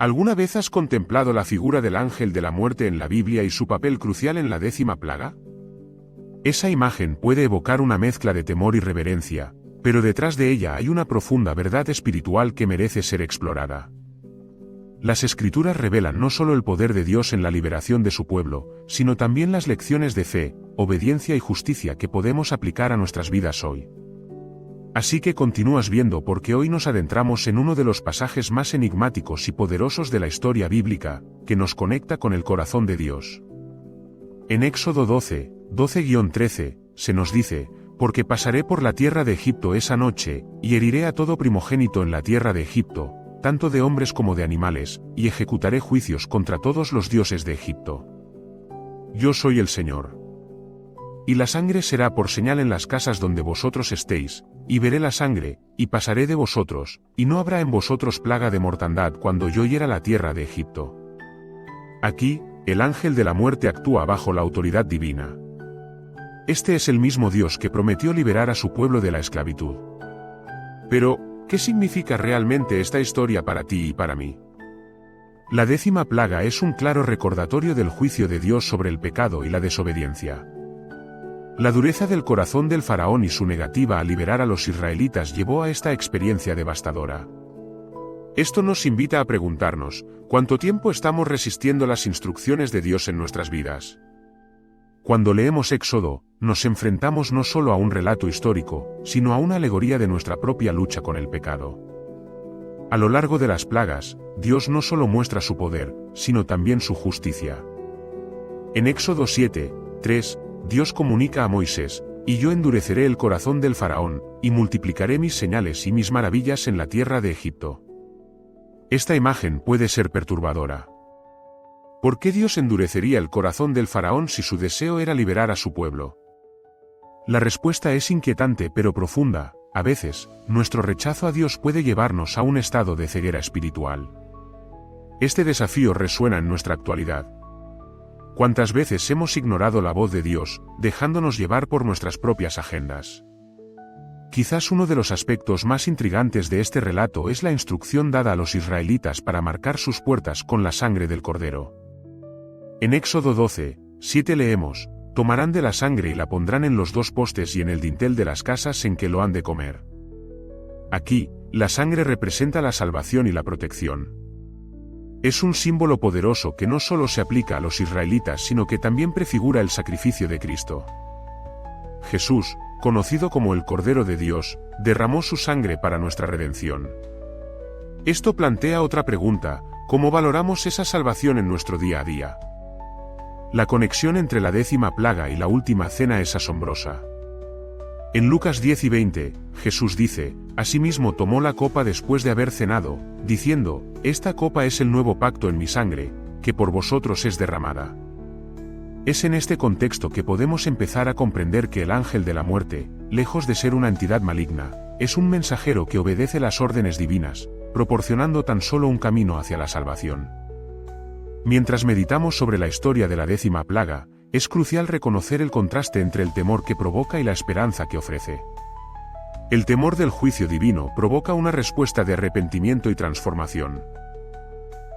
¿Alguna vez has contemplado la figura del ángel de la muerte en la Biblia y su papel crucial en la 10ª plaga? Esa imagen puede evocar una mezcla de temor y reverencia, pero detrás de ella hay una profunda verdad espiritual que merece ser explorada. Las Escrituras revelan no solo el poder de Dios en la liberación de su pueblo, sino también las lecciones de fe, obediencia y justicia que podemos aplicar a nuestras vidas hoy. Así que continúas viendo porque hoy nos adentramos en uno de los pasajes más enigmáticos y poderosos de la historia bíblica, que nos conecta con el corazón de Dios. En Éxodo 12:13, se nos dice: «Porque pasaré por la tierra de Egipto esa noche, y heriré a todo primogénito en la tierra de Egipto, tanto de hombres como de animales, y ejecutaré juicios contra todos los dioses de Egipto. Yo soy el Señor. Y la sangre será por señal en las casas donde vosotros estéis, y veré la sangre, y pasaré de vosotros, y no habrá en vosotros plaga de mortandad cuando yo hiera la tierra de Egipto». Aquí, el ángel de la muerte actúa bajo la autoridad divina. Este es el mismo Dios que prometió liberar a su pueblo de la esclavitud. Pero, ¿qué significa realmente esta historia para ti y para mí? La 10ª plaga es un claro recordatorio del juicio de Dios sobre el pecado y la desobediencia. La dureza del corazón del faraón y su negativa a liberar a los israelitas llevó a esta experiencia devastadora. Esto nos invita a preguntarnos, ¿cuánto tiempo estamos resistiendo las instrucciones de Dios en nuestras vidas? Cuando leemos Éxodo, nos enfrentamos no solo a un relato histórico, sino a una alegoría de nuestra propia lucha con el pecado. A lo largo de las plagas, Dios no solo muestra su poder, sino también su justicia. En Éxodo 7:3, Dios comunica a Moisés: «Y yo endureceré el corazón del faraón, y multiplicaré mis señales y mis maravillas en la tierra de Egipto». Esta imagen puede ser perturbadora. ¿Por qué Dios endurecería el corazón del faraón si su deseo era liberar a su pueblo? La respuesta es inquietante pero profunda. A veces, nuestro rechazo a Dios puede llevarnos a un estado de ceguera espiritual. Este desafío resuena en nuestra actualidad. ¿Cuántas veces hemos ignorado la voz de Dios, dejándonos llevar por nuestras propias agendas? Quizás uno de los aspectos más intrigantes de este relato es la instrucción dada a los israelitas para marcar sus puertas con la sangre del cordero. En Éxodo 12:7 leemos: «Tomarán de la sangre y la pondrán en los 2 postes y en el dintel de las casas en que lo han de comer». Aquí, la sangre representa la salvación y la protección. Es un símbolo poderoso que no solo se aplica a los israelitas sino que también prefigura el sacrificio de Cristo. Jesús, conocido como el Cordero de Dios, derramó su sangre para nuestra redención. Esto plantea otra pregunta: ¿cómo valoramos esa salvación en nuestro día a día? La conexión entre la 10ª plaga y la última cena es asombrosa. En Lucas 10:20, Jesús dice: «Asimismo tomó la copa después de haber cenado, diciendo: Esta copa es el nuevo pacto en mi sangre, que por vosotros es derramada». Es en este contexto que podemos empezar a comprender que el ángel de la muerte, lejos de ser una entidad maligna, es un mensajero que obedece las órdenes divinas, proporcionando tan solo un camino hacia la salvación. Mientras meditamos sobre la historia de la 10ª plaga, es crucial reconocer el contraste entre el temor que provoca y la esperanza que ofrece. El temor del juicio divino provoca una respuesta de arrepentimiento y transformación.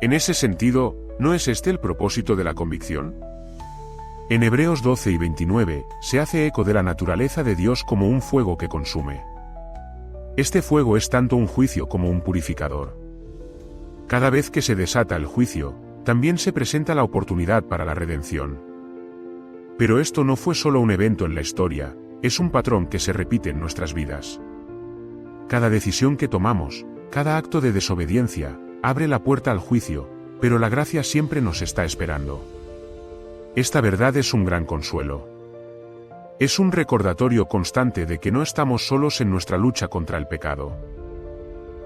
En ese sentido, ¿no es este el propósito de la convicción? En Hebreos 12:29, se hace eco de la naturaleza de Dios como un fuego que consume. Este fuego es tanto un juicio como un purificador. Cada vez que se desata el juicio, también se presenta la oportunidad para la redención. Pero esto no fue solo un evento en la historia, es un patrón que se repite en nuestras vidas. Cada decisión que tomamos, cada acto de desobediencia, abre la puerta al juicio, pero la gracia siempre nos está esperando. Esta verdad es un gran consuelo. Es un recordatorio constante de que no estamos solos en nuestra lucha contra el pecado.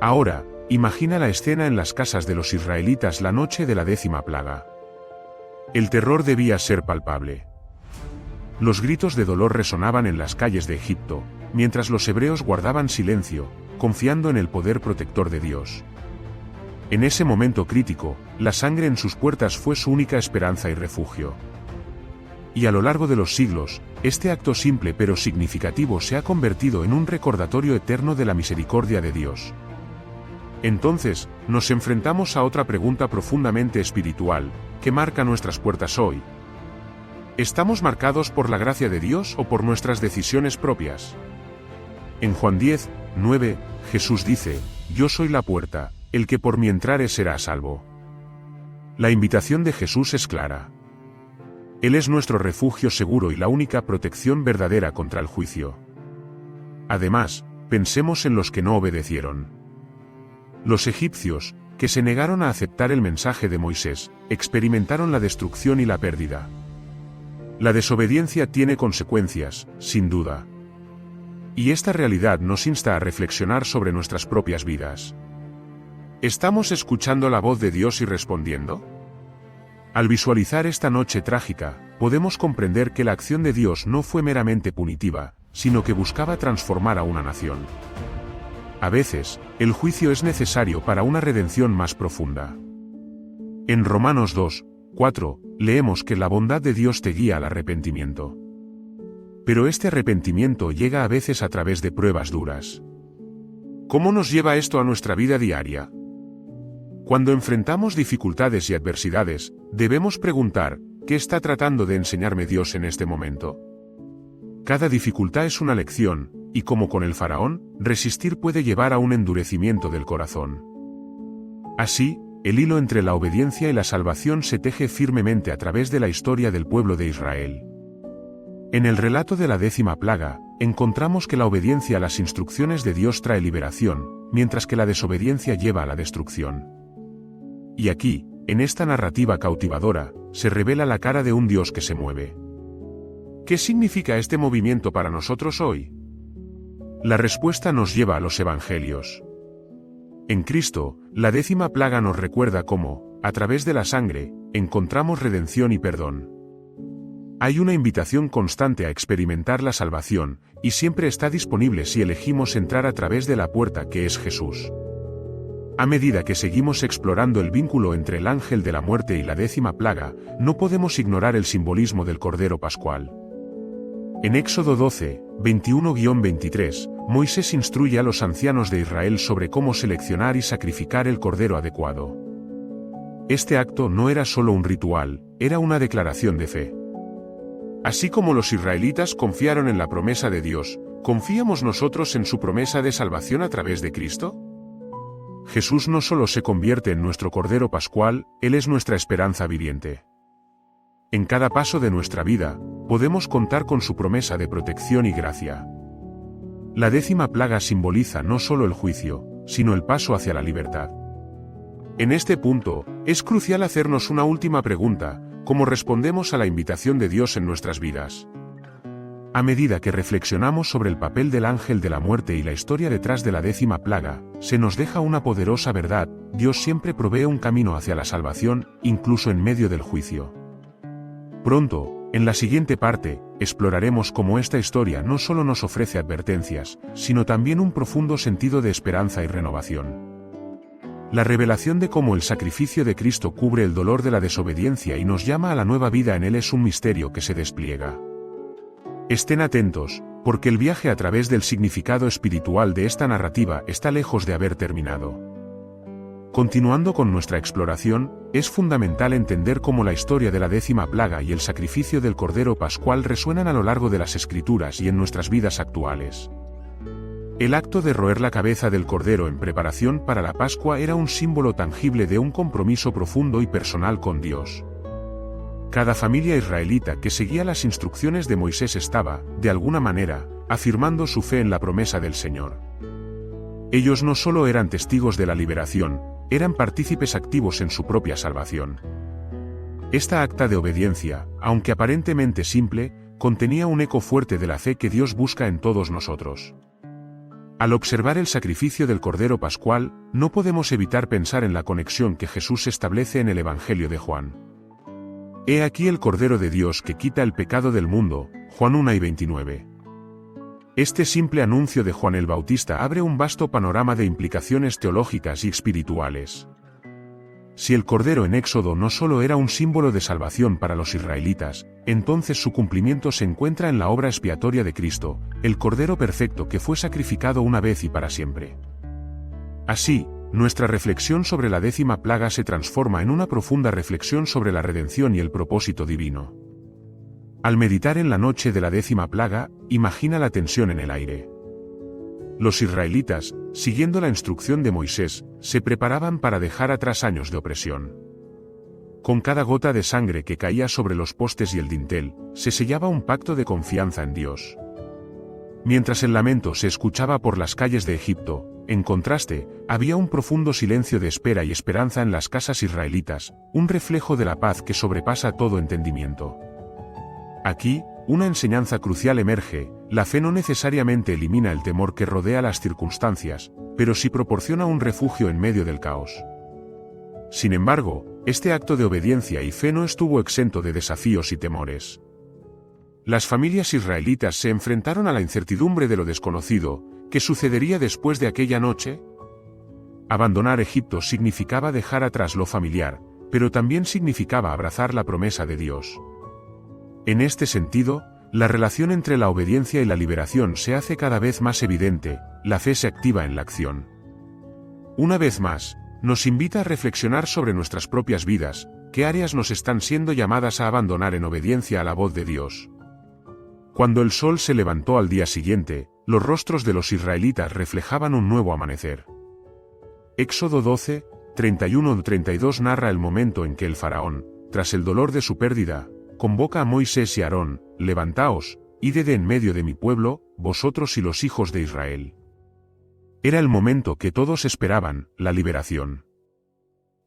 Ahora, imagina la escena en las casas de los israelitas la noche de la 10ª plaga. El terror debía ser palpable. Los gritos de dolor resonaban en las calles de Egipto, mientras los hebreos guardaban silencio, confiando en el poder protector de Dios. En ese momento crítico, la sangre en sus puertas fue su única esperanza y refugio. Y a lo largo de los siglos, este acto simple pero significativo se ha convertido en un recordatorio eterno de la misericordia de Dios. Entonces, nos enfrentamos a otra pregunta profundamente espiritual, que marca nuestras puertas hoy. ¿Estamos marcados por la gracia de Dios o por nuestras decisiones propias? En Juan 10, 9, Jesús dice, «Yo soy la puerta, el que por mí entrare será salvo». La invitación de Jesús es clara. Él es nuestro refugio seguro y la única protección verdadera contra el juicio. Además, pensemos en los que no obedecieron. Los egipcios, que se negaron a aceptar el mensaje de Moisés, experimentaron la destrucción y la pérdida. La desobediencia tiene consecuencias, sin duda. Y esta realidad nos insta a reflexionar sobre nuestras propias vidas. ¿Estamos escuchando la voz de Dios y respondiendo? Al visualizar esta noche trágica, podemos comprender que la acción de Dios no fue meramente punitiva, sino que buscaba transformar a una nación. A veces, el juicio es necesario para una redención más profunda. En Romanos 2, 4, leemos que la bondad de Dios te guía al arrepentimiento. Pero este arrepentimiento llega a veces a través de pruebas duras. ¿Cómo nos lleva esto a nuestra vida diaria? Cuando enfrentamos dificultades y adversidades, debemos preguntar, ¿qué está tratando de enseñarme Dios en este momento? Cada dificultad es una lección, y como con el faraón, resistir puede llevar a un endurecimiento del corazón. Así, el hilo entre la obediencia y la salvación se teje firmemente a través de la historia del pueblo de Israel. En el relato de la 10ª plaga, encontramos que la obediencia a las instrucciones de Dios trae liberación, mientras que la desobediencia lleva a la destrucción. Y aquí, en esta narrativa cautivadora, se revela la cara de un Dios que se mueve. ¿Qué significa este movimiento para nosotros hoy? La respuesta nos lleva a los Evangelios. En Cristo, la 10ª plaga nos recuerda cómo, a través de la sangre, encontramos redención y perdón. Hay una invitación constante a experimentar la salvación, y siempre está disponible si elegimos entrar a través de la puerta que es Jesús. A medida que seguimos explorando el vínculo entre el ángel de la muerte y la 10ª plaga, no podemos ignorar el simbolismo del Cordero Pascual. En Éxodo 12, 21-23, Moisés instruye a los ancianos de Israel sobre cómo seleccionar y sacrificar el cordero adecuado. Este acto no era solo un ritual, era una declaración de fe. Así como los israelitas confiaron en la promesa de Dios, ¿confiamos nosotros en su promesa de salvación a través de Cristo? Jesús no solo se convierte en nuestro Cordero Pascual, Él es nuestra esperanza viviente. En cada paso de nuestra vida, podemos contar con su promesa de protección y gracia. La 10ª plaga simboliza no solo el juicio, sino el paso hacia la libertad. En este punto, es crucial hacernos una última pregunta: ¿cómo respondemos a la invitación de Dios en nuestras vidas? A medida que reflexionamos sobre el papel del ángel de la muerte y la historia detrás de la 10ª plaga, se nos deja una poderosa verdad: Dios siempre provee un camino hacia la salvación, incluso en medio del juicio. Pronto, en la siguiente parte, exploraremos cómo esta historia no solo nos ofrece advertencias, sino también un profundo sentido de esperanza y renovación. La revelación de cómo el sacrificio de Cristo cubre el dolor de la desobediencia y nos llama a la nueva vida en Él es un misterio que se despliega. Estén atentos, porque el viaje a través del significado espiritual de esta narrativa está lejos de haber terminado. Continuando con nuestra exploración, es fundamental entender cómo la historia de la 10ª plaga y el sacrificio del Cordero Pascual resuenan a lo largo de las Escrituras y en nuestras vidas actuales. El acto de roer la cabeza del Cordero en preparación para la Pascua era un símbolo tangible de un compromiso profundo y personal con Dios. Cada familia israelita que seguía las instrucciones de Moisés estaba, de alguna manera, afirmando su fe en la promesa del Señor. Ellos no solo eran testigos de la liberación, eran partícipes activos en su propia salvación. Esta acta de obediencia, aunque aparentemente simple, contenía un eco fuerte de la fe que Dios busca en todos nosotros. Al observar el sacrificio del Cordero Pascual, no podemos evitar pensar en la conexión que Jesús establece en el Evangelio de Juan. He aquí el Cordero de Dios que quita el pecado del mundo, Juan 1:29. Este simple anuncio de Juan el Bautista abre un vasto panorama de implicaciones teológicas y espirituales. Si el Cordero en Éxodo no solo era un símbolo de salvación para los israelitas, entonces su cumplimiento se encuentra en la obra expiatoria de Cristo, el Cordero perfecto que fue sacrificado una vez y para siempre. Así, nuestra reflexión sobre la 10ª plaga se transforma en una profunda reflexión sobre la redención y el propósito divino. Al meditar en la noche de la 10ª plaga, imagina la tensión en el aire. Los israelitas, siguiendo la instrucción de Moisés, se preparaban para dejar atrás años de opresión. Con cada gota de sangre que caía sobre los postes y el dintel, se sellaba un pacto de confianza en Dios. Mientras el lamento se escuchaba por las calles de Egipto, en contraste, había un profundo silencio de espera y esperanza en las casas israelitas, un reflejo de la paz que sobrepasa todo entendimiento. Aquí, una enseñanza crucial emerge: la fe no necesariamente elimina el temor que rodea las circunstancias, pero sí proporciona un refugio en medio del caos. Sin embargo, este acto de obediencia y fe no estuvo exento de desafíos y temores. Las familias israelitas se enfrentaron a la incertidumbre de lo desconocido. ¿Qué sucedería después de aquella noche? Abandonar Egipto significaba dejar atrás lo familiar, pero también significaba abrazar la promesa de Dios. En este sentido, la relación entre la obediencia y la liberación se hace cada vez más evidente, la fe se activa en la acción. Una vez más, nos invita a reflexionar sobre nuestras propias vidas, qué áreas nos están siendo llamadas a abandonar en obediencia a la voz de Dios. Cuando el sol se levantó al día siguiente, los rostros de los israelitas reflejaban un nuevo amanecer. Éxodo 12, 31-32 narra el momento en que el faraón, tras el dolor de su pérdida, convoca a Moisés y Aarón: «Levantaos, id de en medio de mi pueblo, vosotros y los hijos de Israel». Era el momento que todos esperaban, la liberación.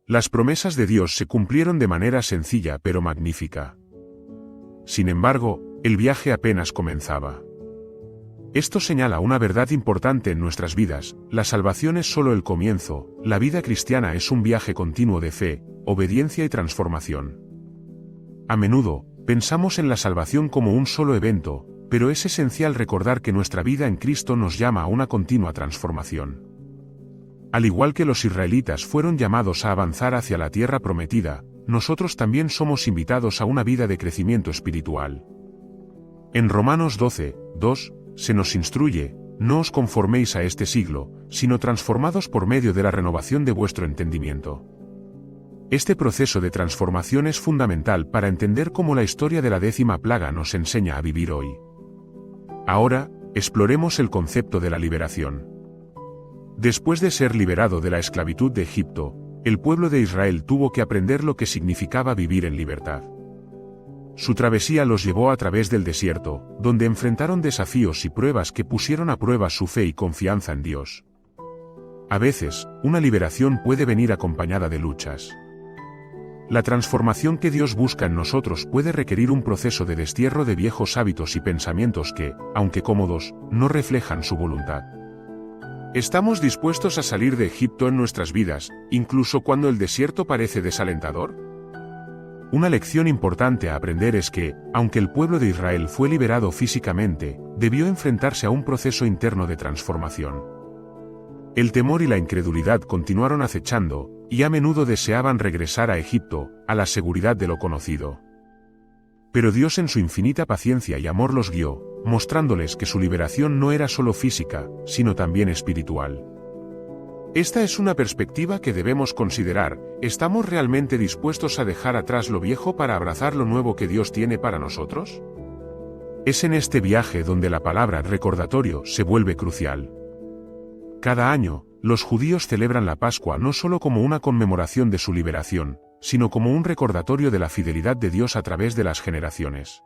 Las promesas de Dios se cumplieron de manera sencilla pero magnífica. Sin embargo, el viaje apenas comenzaba. Esto señala una verdad importante en nuestras vidas: la salvación es solo el comienzo, la vida cristiana es un viaje continuo de fe, obediencia y transformación. A menudo, pensamos en la salvación como un solo evento, pero es esencial recordar que nuestra vida en Cristo nos llama a una continua transformación. Al igual que los israelitas fueron llamados a avanzar hacia la tierra prometida, nosotros también somos invitados a una vida de crecimiento espiritual. En Romanos 12, 2, se nos instruye: «No os conforméis a este siglo, sino transformados por medio de la renovación de vuestro entendimiento». Este proceso de transformación es fundamental para entender cómo la historia de la 10ª plaga nos enseña a vivir hoy. Ahora, exploremos el concepto de la liberación. Después de ser liberado de la esclavitud de Egipto, el pueblo de Israel tuvo que aprender lo que significaba vivir en libertad. Su travesía los llevó a través del desierto, donde enfrentaron desafíos y pruebas que pusieron a prueba su fe y confianza en Dios. A veces, una liberación puede venir acompañada de luchas. La transformación que Dios busca en nosotros puede requerir un proceso de destierro de viejos hábitos y pensamientos que, aunque cómodos, no reflejan su voluntad. ¿Estamos dispuestos a salir de Egipto en nuestras vidas, incluso cuando el desierto parece desalentador? Una lección importante a aprender es que, aunque el pueblo de Israel fue liberado físicamente, debió enfrentarse a un proceso interno de transformación. El temor y la incredulidad continuaron acechando, y a menudo deseaban regresar a Egipto, a la seguridad de lo conocido. Pero Dios en su infinita paciencia y amor los guió, mostrándoles que su liberación no era solo física, sino también espiritual. Esta es una perspectiva que debemos considerar: ¿estamos realmente dispuestos a dejar atrás lo viejo para abrazar lo nuevo que Dios tiene para nosotros? Es en este viaje donde la palabra recordatorio se vuelve crucial. Cada año, los judíos celebran la Pascua no solo como una conmemoración de su liberación, sino como un recordatorio de la fidelidad de Dios a través de las generaciones.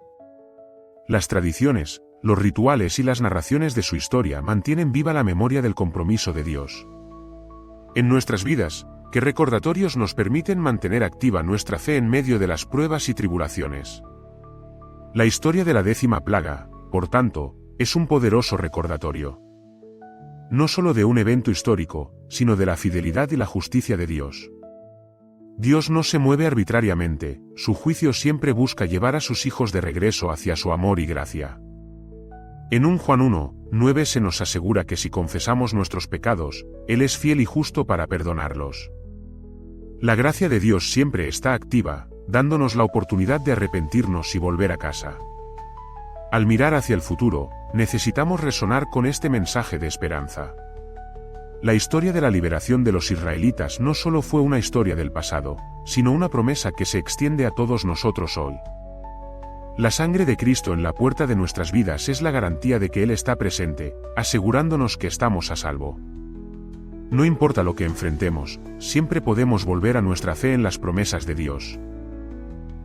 Las tradiciones, los rituales y las narraciones de su historia mantienen viva la memoria del compromiso de Dios. En nuestras vidas, ¿qué recordatorios nos permiten mantener activa nuestra fe en medio de las pruebas y tribulaciones? La historia de la 10ª plaga, por tanto, es un poderoso recordatorio. No solo de un evento histórico, sino de la fidelidad y la justicia de Dios. Dios no se mueve arbitrariamente, su juicio siempre busca llevar a sus hijos de regreso hacia su amor y gracia. En 1 Juan 1, 9 se nos asegura que si confesamos nuestros pecados, Él es fiel y justo para perdonarlos. La gracia de Dios siempre está activa, dándonos la oportunidad de arrepentirnos y volver a casa. Al mirar hacia el futuro, necesitamos resonar con este mensaje de esperanza. La historia de la liberación de los israelitas no solo fue una historia del pasado, sino una promesa que se extiende a todos nosotros hoy. La sangre de Cristo en la puerta de nuestras vidas es la garantía de que Él está presente, asegurándonos que estamos a salvo. No importa lo que enfrentemos, siempre podemos volver a nuestra fe en las promesas de Dios.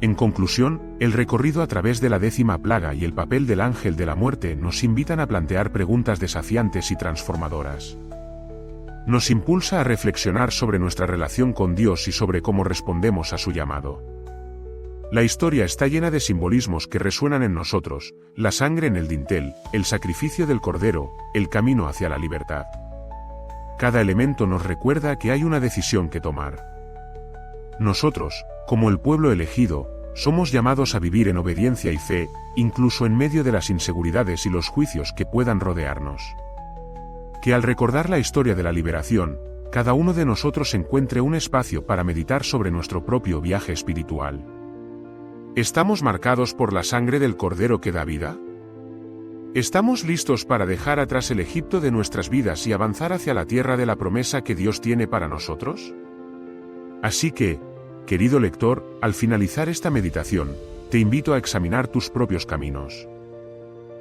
En conclusión, el recorrido a través de la 10ª plaga y el papel del ángel de la muerte nos invitan a plantear preguntas desafiantes y transformadoras. Nos impulsa a reflexionar sobre nuestra relación con Dios y sobre cómo respondemos a su llamado. La historia está llena de simbolismos que resuenan en nosotros: la sangre en el dintel, el sacrificio del cordero, el camino hacia la libertad. Cada elemento nos recuerda que hay una decisión que tomar. Nosotros, como el pueblo elegido, somos llamados a vivir en obediencia y fe, incluso en medio de las inseguridades y los juicios que puedan rodearnos. Que al recordar la historia de la liberación, cada uno de nosotros encuentre un espacio para meditar sobre nuestro propio viaje espiritual. ¿Estamos marcados por la sangre del Cordero que da vida? ¿Estamos listos para dejar atrás el Egipto de nuestras vidas y avanzar hacia la tierra de la promesa que Dios tiene para nosotros? Así que, querido lector, al finalizar esta meditación, te invito a examinar tus propios caminos.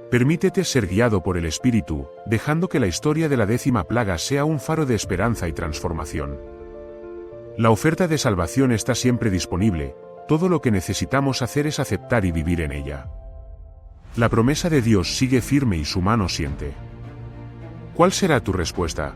Permítete ser guiado por el Espíritu, dejando que la historia de la 10ª plaga sea un faro de esperanza y transformación. La oferta de salvación está siempre disponible. Todo lo que necesitamos hacer es aceptar y vivir en ella. La promesa de Dios sigue firme y su mano siente. ¿Cuál será tu respuesta?